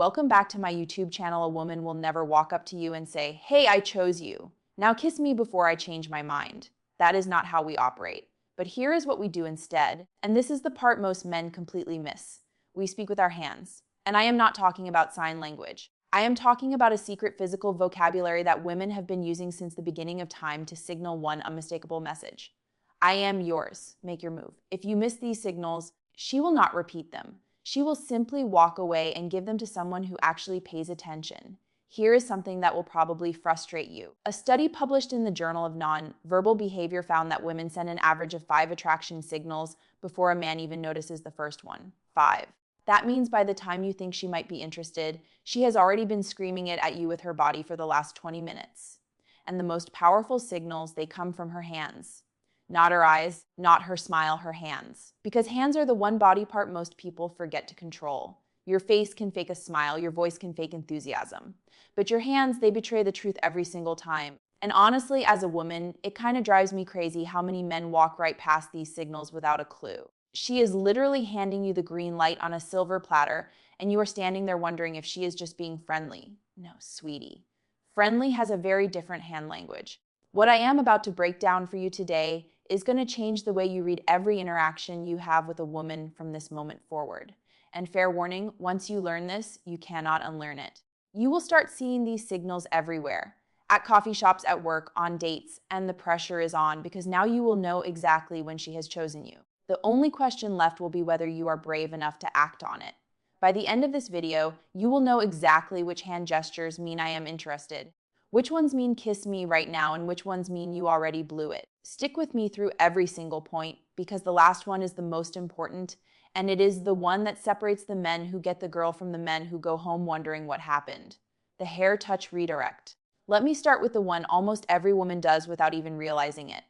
Welcome back to my YouTube channel. A woman will never walk up to you and say, "Hey, I chose you. Now kiss me before I change my mind." That is not how we operate. But here is what we do instead, and this is the part most men completely miss. We speak with our hands. And I am not talking about sign language. I am talking about a secret physical vocabulary that women have been using since the beginning of time to signal one unmistakable message. I am yours. Make your move. If you miss these signals, she will not repeat them. She will simply walk away and give them to someone who actually pays attention. Here is something that will probably frustrate you. A study published in the Journal of Non-Verbal Behavior found that women send an average of 5 attraction signals before a man even notices the first one. 5. That means by the time you think she might be interested, she has already been screaming it at you with her body for the last 20 minutes. And the most powerful signals, they come from her hands. Not her eyes, not her smile, her hands. Because hands are the one body part most people forget to control. Your face can fake a smile, your voice can fake enthusiasm. But your hands, they betray the truth every single time. And honestly, as a woman, it kind of drives me crazy how many men walk right past these signals without a clue. She is literally handing you the green light on a silver platter, and you are standing there wondering if she is just being friendly. No, sweetie. Friendly has a very different hand language. What I am about to break down for you today is going to change the way you read every interaction you have with a woman from this moment forward. And fair warning, once you learn this, you cannot unlearn it. You will start seeing these signals everywhere. At coffee shops, at work, on dates, and the pressure is on because now you will know exactly when she has chosen you. The only question left will be whether you are brave enough to act on it. By the end of this video, you will know exactly which hand gestures mean I am interested, which ones mean kiss me right now, and which ones mean you already blew it. Stick with me through every single point because the last one is the most important, and it is the one that separates the men who get the girl from the men who go home wondering what happened. The hair touch redirect. Let me start with the one almost every woman does without even realizing it.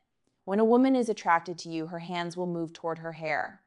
When a woman is attracted to you, her hands will move toward her hair.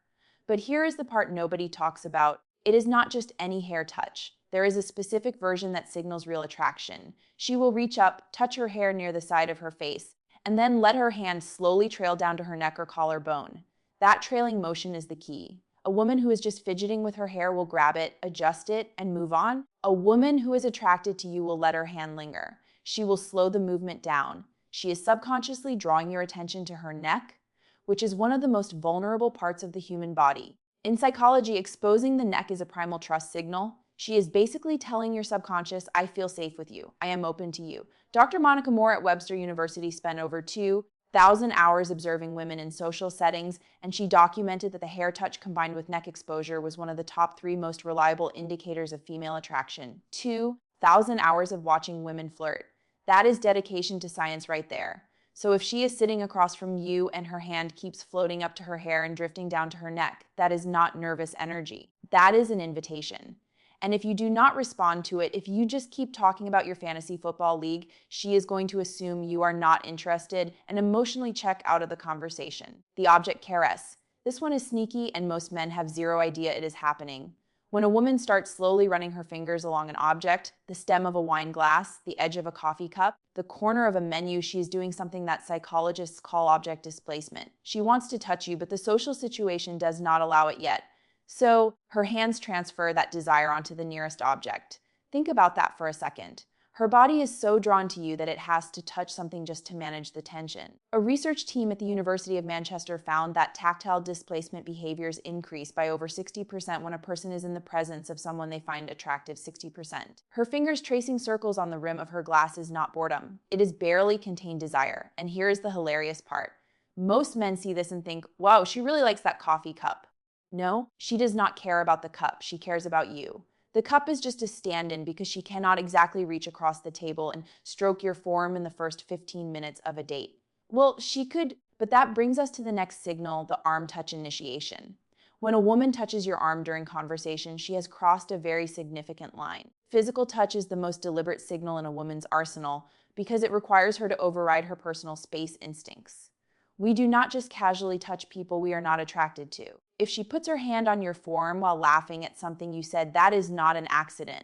But here is the part nobody talks about. It is not just any hair touch. There is a specific version that signals real attraction. She will reach up, touch her hair near the side of her face, and then let her hand slowly trail down to her neck or collarbone. That trailing motion is the key. A woman who is just fidgeting with her hair will grab it, adjust it, and move on. A woman who is attracted to you will let her hand linger. She will slow the movement down. She is subconsciously drawing your attention to her neck, which is one of the most vulnerable parts of the human body. In psychology, exposing the neck is a primal trust signal. She is basically telling your subconscious, I feel safe with you. I am open to you. Dr. Monica Moore at Webster University spent over 2,000 hours observing women in social settings, and she documented that the hair touch combined with neck exposure was one of the top 3 most reliable indicators of female attraction. 2,000 hours of watching women flirt. That is dedication to science right there. So if she is sitting across from you and her hand keeps floating up to her hair and drifting down to her neck, that is not nervous energy. That is an invitation. And if you do not respond to it, if you just keep talking about your fantasy football league, she is going to assume you are not interested and emotionally check out of the conversation. The object caress. This one is sneaky and most men have zero idea it is happening. When a woman starts slowly running her fingers along an object, the stem of a wine glass, the edge of a coffee cup, the corner of a menu, she is doing something that psychologists call object displacement. She wants to touch you, but the social situation does not allow it yet. So her hands transfer that desire onto the nearest object. Think about that for a second. Her body is so drawn to you that it has to touch something just to manage the tension. A research team at the University of Manchester found that tactile displacement behaviors increase by over 60% when a person is in the presence of someone they find attractive. 60%. Her fingers tracing circles on the rim of her glass is not boredom. It is barely contained desire. And here is the hilarious part. Most men see this and think, wow, she really likes that coffee cup. No, she does not care about the cup. She cares about you. The cup is just a stand-in because she cannot exactly reach across the table and stroke your form in the first 15 minutes of a date. Well, she could, but that brings us to the next signal, the arm touch initiation. When a woman touches your arm during conversation, she has crossed a very significant line. Physical touch is the most deliberate signal in a woman's arsenal because it requires her to override her personal space instincts. We do not just casually touch people we are not attracted to. If she puts her hand on your forearm while laughing at something you said, that is not an accident.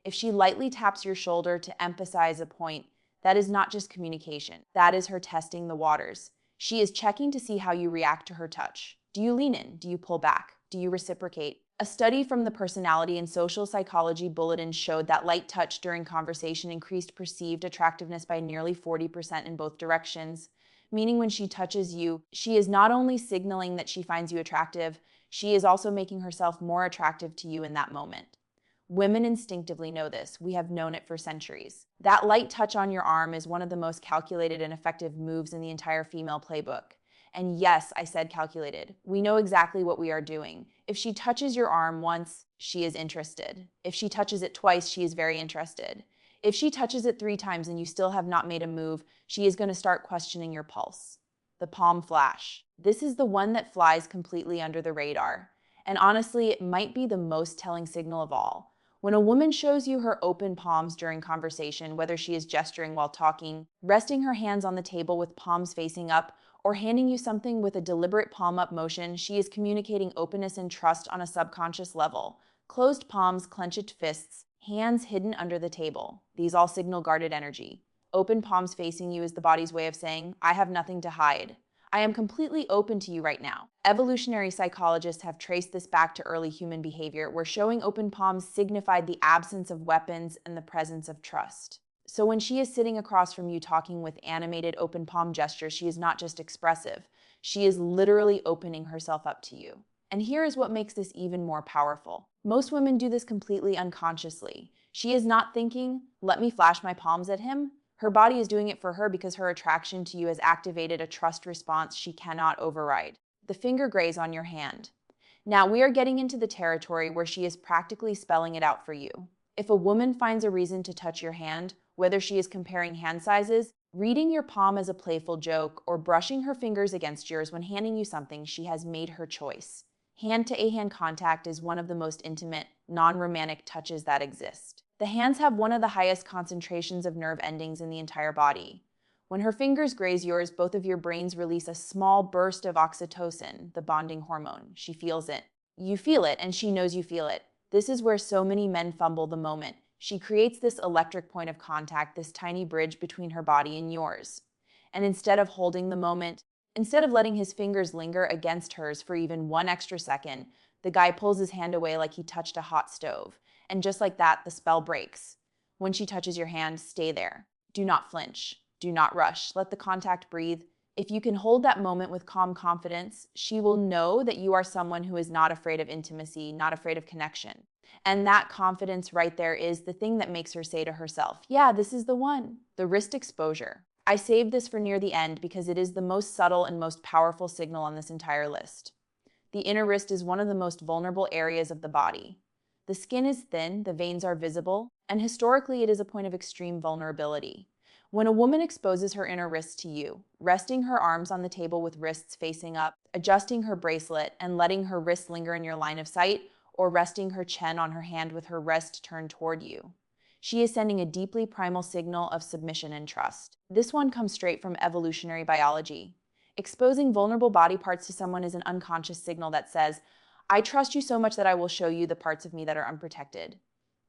If she lightly taps your shoulder to emphasize a point, that is not just communication. That is her testing the waters. She is checking to see how you react to her touch. Do you lean in? Do you pull back? Do you reciprocate? A study from the Personality and Social Psychology Bulletin showed that light touch during conversation increased perceived attractiveness by nearly 40% in both directions, meaning when she touches you, she is not only signaling that she finds you attractive, she is also making herself more attractive to you in that moment. Women instinctively know this. We have known it for centuries. That light touch on your arm is one of the most calculated and effective moves in the entire female playbook. And yes, I said calculated. We know exactly what we are doing. If she touches your arm once, she is interested. If she touches it twice, she is very interested. If she touches it 3 times and you still have not made a move, she is going to start questioning your pulse. The palm flash. This is the one that flies completely under the radar. And honestly, it might be the most telling signal of all. When a woman shows you her open palms during conversation, whether she is gesturing while talking, resting her hands on the table with palms facing up, or handing you something with a deliberate palm-up motion, she is communicating openness and trust on a subconscious level. Closed palms, clenched fists, hands hidden under the table. These all signal guarded energy. Open palms facing you is the body's way of saying, I have nothing to hide. I am completely open to you right now. Evolutionary psychologists have traced this back to early human behavior, where showing open palms signified the absence of weapons and the presence of trust. So when she is sitting across from you talking with animated open palm gestures, she is not just expressive. She is literally opening herself up to you. And here is what makes this even more powerful. Most women do this completely unconsciously. She is not thinking, let me flash my palms at him. Her body is doing it for her because her attraction to you has activated a trust response she cannot override. The finger graze on your hand. Now we are getting into the territory where she is practically spelling it out for you. If a woman finds a reason to touch your hand, whether she is comparing hand sizes, reading your palm as a playful joke, or brushing her fingers against yours when handing you something, she has made her choice. Hand-to-hand contact is one of the most intimate, non-romantic touches that exist. The hands have one of the highest concentrations of nerve endings in the entire body. When her fingers graze yours, both of your brains release a small burst of oxytocin, the bonding hormone. She feels it. You feel it, and she knows you feel it. This is where so many men fumble the moment. She creates this electric point of contact, this tiny bridge between her body and yours. And instead of holding the moment, instead of letting his fingers linger against hers for even 1 extra second, the guy pulls his hand away like he touched a hot stove. And just like that, the spell breaks. When she touches your hand, stay there. Do not flinch. Do not rush. Let the contact breathe. If you can hold that moment with calm confidence, she will know that you are someone who is not afraid of intimacy, not afraid of connection. And that confidence right there is the thing that makes her say to herself, yeah, this is the one. The wrist exposure. I saved this for near the end because it is the most subtle and most powerful signal on this entire list. The inner wrist is one of the most vulnerable areas of the body. The skin is thin, the veins are visible, and historically it is a point of extreme vulnerability. When a woman exposes her inner wrist to you, resting her arms on the table with wrists facing up, adjusting her bracelet, and letting her wrist linger in your line of sight, or resting her chin on her hand with her wrist turned toward you, she is sending a deeply primal signal of submission and trust. This one comes straight from evolutionary biology. Exposing vulnerable body parts to someone is an unconscious signal that says, I trust you so much that I will show you the parts of me that are unprotected.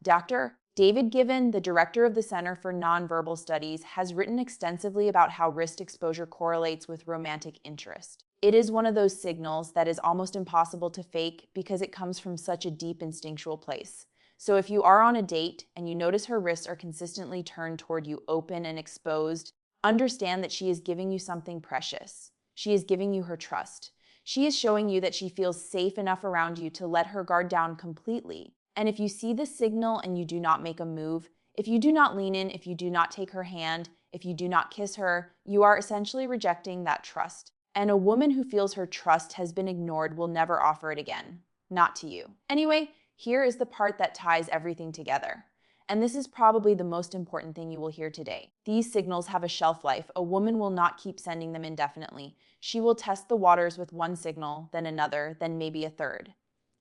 Dr. David Given, the director of the Center for Nonverbal Studies, has written extensively about how wrist exposure correlates with romantic interest. It is one of those signals that is almost impossible to fake because it comes from such a deep instinctual place. So if you are on a date and you notice her wrists are consistently turned toward you, open and exposed, understand that she is giving you something precious. She is giving you her trust. She is showing you that she feels safe enough around you to let her guard down completely. And if you see this signal and you do not make a move, if you do not lean in, if you do not take her hand, if you do not kiss her, you are essentially rejecting that trust. And a woman who feels her trust has been ignored will never offer it again. Not to you. Anyway, here is the part that ties everything together. And this is probably the most important thing you will hear today. These signals have a shelf life. A woman will not keep sending them indefinitely. She will test the waters with one signal, then another, then maybe a third.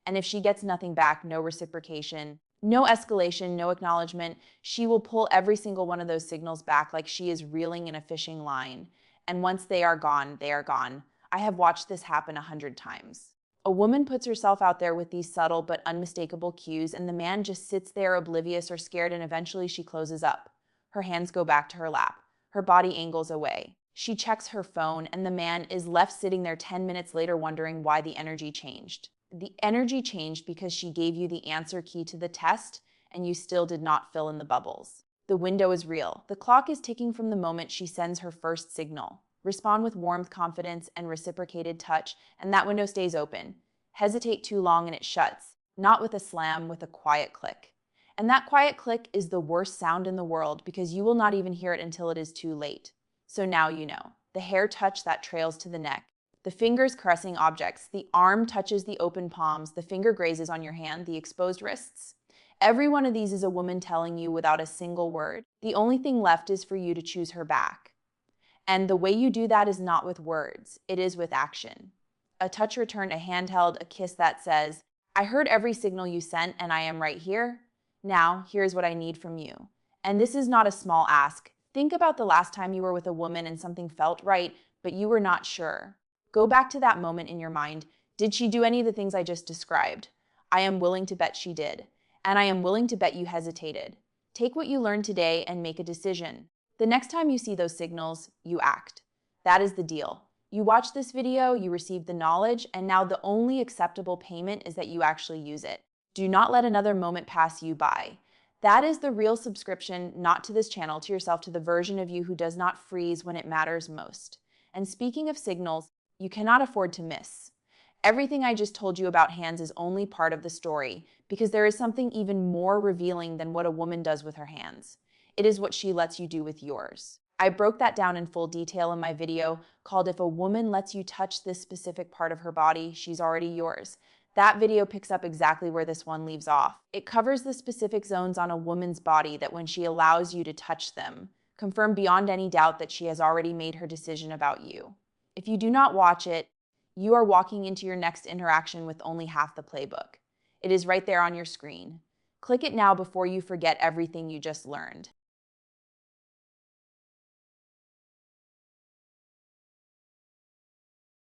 And if she gets nothing back, no reciprocation, no escalation, no acknowledgement, she will pull every single one of those signals back like she is reeling in a fishing line. And once they are gone, they are gone. I have watched this happen 100 times. A woman puts herself out there with these subtle but unmistakable cues, and the man just sits there oblivious or scared, and eventually she closes up. Her hands go back to her lap. Her body angles away. She checks her phone, and the man is left sitting there 10 minutes later wondering why the energy changed. The energy changed because she gave you the answer key to the test, and you still did not fill in the bubbles. The window is real. The clock is ticking from the moment she sends her first signal. Respond with warmth, confidence, and reciprocated touch, and that window stays open. Hesitate too long and it shuts, not with a slam, with a quiet click. And that quiet click is the worst sound in the world because you will not even hear it until it is too late. So now you know. The hair touch that trails to the neck, the fingers caressing objects, the arm touches the open palms, the finger grazes on your hand, the exposed wrists. Every one of these is a woman telling you without a single word. The only thing left is for you to choose her back. And the way you do that is not with words, it is with action. A touch returned, a handheld, a kiss that says, I heard every signal you sent and I am right here. Now, here's what I need from you. And this is not a small ask. Think about the last time you were with a woman and something felt right, but you were not sure. Go back to that moment in your mind. Did she do any of the things I just described? I am willing to bet she did. And I am willing to bet you hesitated. Take what you learned today and make a decision. The next time you see those signals, you act. That is the deal. You watched this video, you received the knowledge, and now the only acceptable payment is that you actually use it. Do not let another moment pass you by. That is the real subscription, not to this channel, to yourself, to the version of you who does not freeze when it matters most. And speaking of signals, you cannot afford to miss. Everything I just told you about hands is only part of the story, because there is something even more revealing than what a woman does with her hands. It is what she lets you do with yours. I broke that down in full detail in my video called If a Woman Lets You Touch This Specific Part of Her Body, She's Already Yours. That video picks up exactly where this one leaves off. It covers the specific zones on a woman's body that when she allows you to touch them, confirm beyond any doubt that she has already made her decision about you. If you do not watch it, you are walking into your next interaction with only half the playbook. It is right there on your screen. Click it now before you forget everything you just learned.